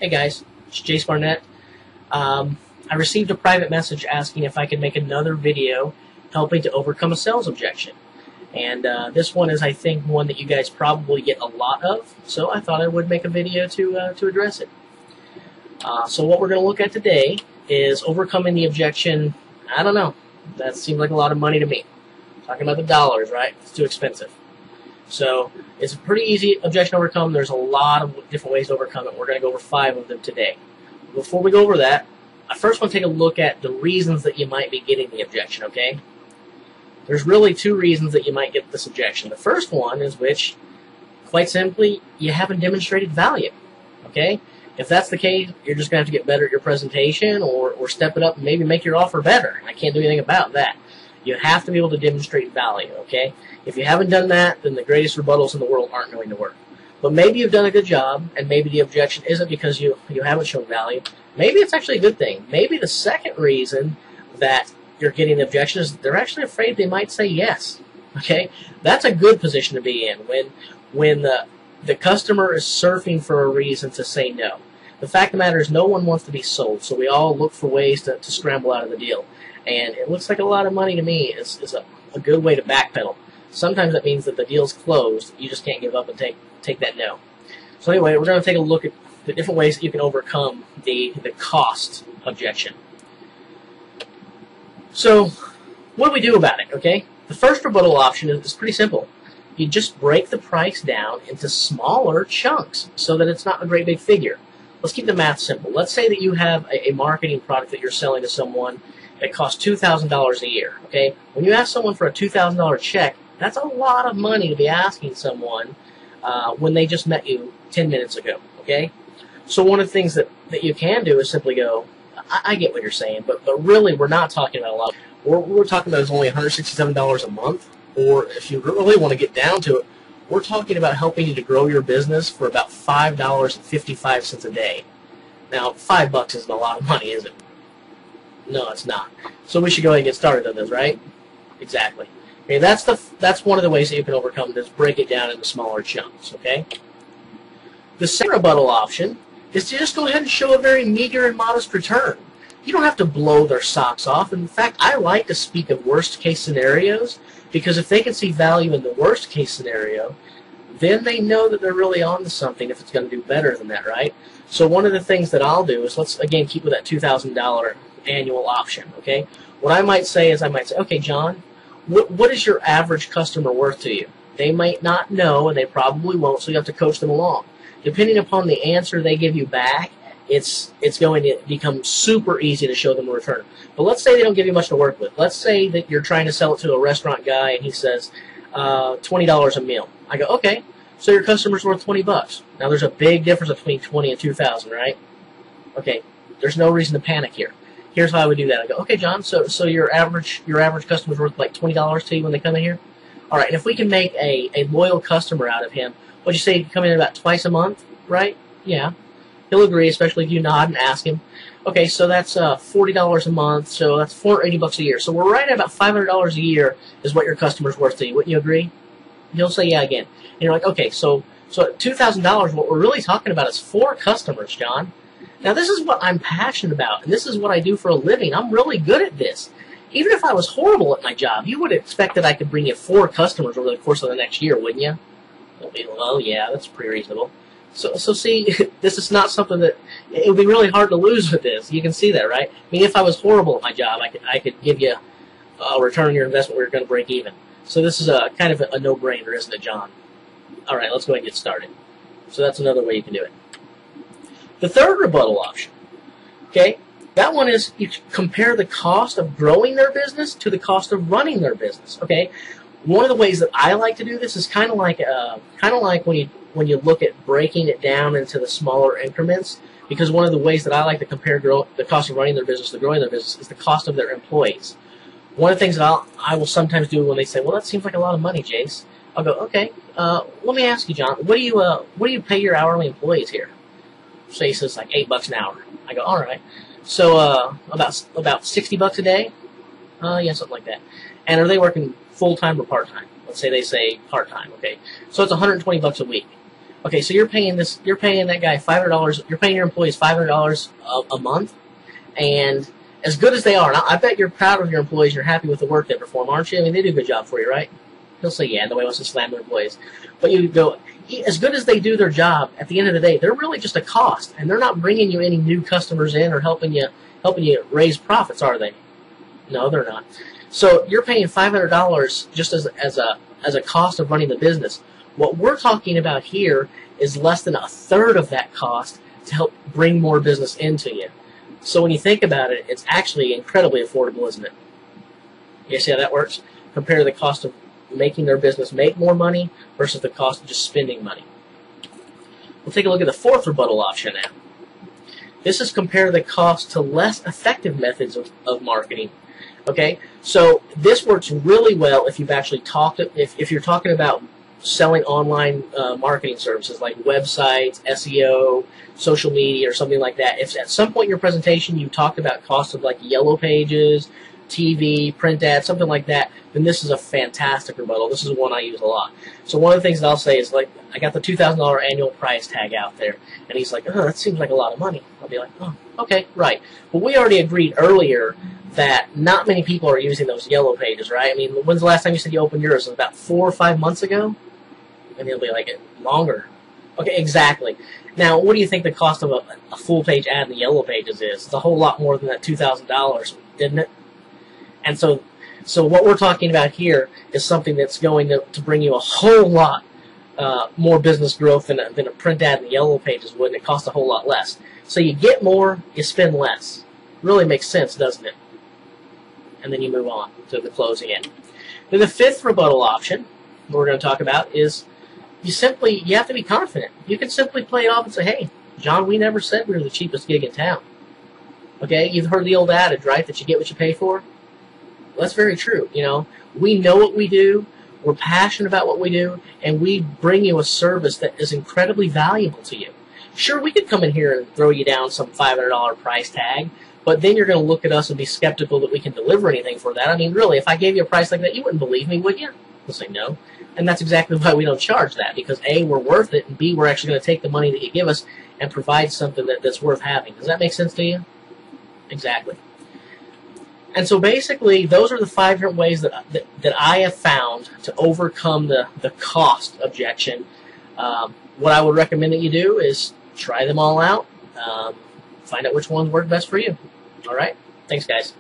Hey guys, it's Jace Barnett. I received a private message asking if I could make another video helping to overcome a sales objection. And this one is, I think, one that you guys probably get a lot of, so I thought I would make a video to address it. So what we're going to look at today is overcoming the objection. I don't know, that seems like a lot of money to me. Talking about the dollars, right? It's too expensive. So it's a pretty easy objection to overcome. There's a lot of different ways to overcome it. We're going to go over 5 of them today. Before we go over that, I first want to take a look at the reasons that you might be getting the objection, okay? There's really 2 reasons that you might get this objection. The first one is which, quite simply, you haven't demonstrated value, okay? If that's the case, you're just going to have to get better at your presentation or step it up and maybe make your offer better. I can't do anything about that. You have to be able to demonstrate value, okay? If you haven't done that, then the greatest rebuttals in the world aren't going to work. But maybe you've done a good job, and maybe the objection isn't because you haven't shown value. Maybe it's actually a good thing. Maybe the second reason that you're getting the objection is they're actually afraid they might say yes, okay? That's a good position to be in when the customer is surfing for a reason to say no. The fact of the matter is no one wants to be sold, so we all look for ways to scramble out of the deal. And it looks like a lot of money to me is a good way to backpedal. Sometimes that means that the deal's closed. You just can't give up and take that no. So anyway, we're going to take a look at the different ways that you can overcome the cost objection. So what do we do about it, okay? The first rebuttal option is pretty simple. You just break the price down into smaller chunks so that it's not a great big figure. Let's keep the math simple. Let's say that you have a marketing product that you're selling to someone that costs $2,000 a year, okay? When you ask someone for a $2,000 check, that's a lot of money to be asking someone when they just met you 10 minutes ago, okay? So one of the things that you can do is simply go, I get what you're saying, but really we're not talking about a lot. We're talking about is only $167 a month, or if you really want to get down to it, we're talking about helping you to grow your business for about $5.55 a day. Now, $5 isn't a lot of money, is it? No, it's not. So we should go ahead and get started on this, right? Exactly. Okay, that's one of the ways that you can overcome this. Break it down into smaller chunks, okay? The second rebuttal option is to just go ahead and show a very meager and modest return. You don't have to blow their socks off. In fact, I like to speak of worst-case scenarios because if they can see value in the worst-case scenario, then they know that they're really on to something if it's going to do better than that, right? So one of the things that I'll do is, let's, again, keep with that $2,000 annual option, okay? What I might say is, okay, John, what is your average customer worth to you? They might not know, and they probably won't, so you have to coach them along. Depending upon the answer they give you back, it's going to become super easy to show them a return. But let's say they don't give you much to work with. Let's say that you're trying to sell it to a restaurant guy, and he says $20 a meal. I go, okay, so your customer's worth $20. Now, there's a big difference between 20 and 2,000, right? Okay, there's no reason to panic here. Here's how I would do that. I go, okay, John, so your average customer's worth like $20 to you when they come in here? All right, and if we can make a loyal customer out of him, what'd you say, he'd come in about twice a month, right? Yeah. He'll agree, especially if you nod and ask him. Okay, so that's $40 a month, so that's $480 a year. So we're right at about $500 a year is what your customer's worth to you. Wouldn't you agree? He'll say yeah again. And you're like, okay, so at $2,000, what we're really talking about is 4 customers, John. Now, this is what I'm passionate about, and this is what I do for a living. I'm really good at this. Even if I was horrible at my job, you would expect that I could bring you 4 customers over the course of the next year, wouldn't you? Well, yeah, that's pretty reasonable. So see, this is not something that, it would be really hard to lose with this. You can see that, right? I mean, if I was horrible at my job, I could give you a return on your investment where you're going to break even. So this is a kind of a no-brainer, isn't it, John? All right, let's go ahead and get started. So that's another way you can do it. The third rebuttal option, okay, that one is you compare the cost of growing their business to the cost of running their business, okay? One of the ways that I like to do this is kind of like when you look at breaking it down into the smaller increments, because one of the ways that I like to compare the cost of running their business to growing their business is the cost of their employees. One of the things that I will sometimes do when they say, well, that seems like a lot of money, Jace, I'll go, okay, let me ask you, John, what do you pay your hourly employees here? Say he says like $8 an hour. I go, all right. So about $60 a day? Yeah, something like that. And are they working full time or part time? Let's say they say part time. Okay, so it's $120 a week. Okay, so you're paying that guy $500. You're paying your employees $500 a month, and as good as they are, and I bet you're proud of your employees. You're happy with the work they perform, aren't you? I mean, they do a good job for you, right? He'll say, yeah. Nobody wants to slam their employees, but you go, as good as they do their job. At the end of the day, they're really just a cost, and they're not bringing you any new customers in or helping you raise profits, are they? No, they're not. So you're paying $500 just as a cost of running the business. What we're talking about here is less than a third of that cost to help bring more business into you. So when you think about it, it's actually incredibly affordable, isn't it? You see how that works? Compare the cost of making their business make more money versus the cost of just spending money. We'll take a look at the fourth rebuttal option now. This is compare the cost to less effective methods of marketing. Okay, so this works really well if you've actually if you're talking about selling online marketing services like websites, SEO, social media, or something like that. If at some point in your presentation you talked about costs of like yellow pages, TV, print ads, something like that, then this is a fantastic rebuttal. This is one I use a lot. So one of the things that I'll say is, like, I got the $2,000 annual price tag out there, and he's like, oh, that seems like a lot of money. I'll be like, oh, okay, right. Well, we already agreed earlier that not many people are using those yellow pages, right? I mean, when's the last time you said you opened yours? It was about 4 or 5 months ago? And he'll be like, longer. Okay, exactly. Now, what do you think the cost of a full-page ad in the yellow pages is? It's a whole lot more than that $2,000, isn't it? And so what we're talking about here is something that's going to bring you a whole lot more business growth than a print ad in the yellow pages would, and it costs a whole lot less. So you get more, you spend less. Really makes sense, doesn't it? And then you move on to the closing end. Then the fifth rebuttal option we're going to talk about is you have to be confident. You can simply play it off and say, hey, John, we never said we were the cheapest gig in town. Okay, you've heard the old adage, right, that you get what you pay for? Well, that's very true. You know, we know what we do, we're passionate about what we do, and we bring you a service that is incredibly valuable to you. Sure, we could come in here and throw you down some $500 price tag, but then you're going to look at us and be skeptical that we can deliver anything for that. I mean, really, if I gave you a price like that, you wouldn't believe me, would you? We'll say no. And that's exactly why we don't charge that, because A, we're worth it, and B, we're actually going to take the money that you give us and provide something that's worth having. Does that make sense to you? Exactly. And so basically, those are the 5 different ways that I have found to overcome the cost objection. What I would recommend that you do is try them all out, find out which ones work best for you. All right? Thanks, guys.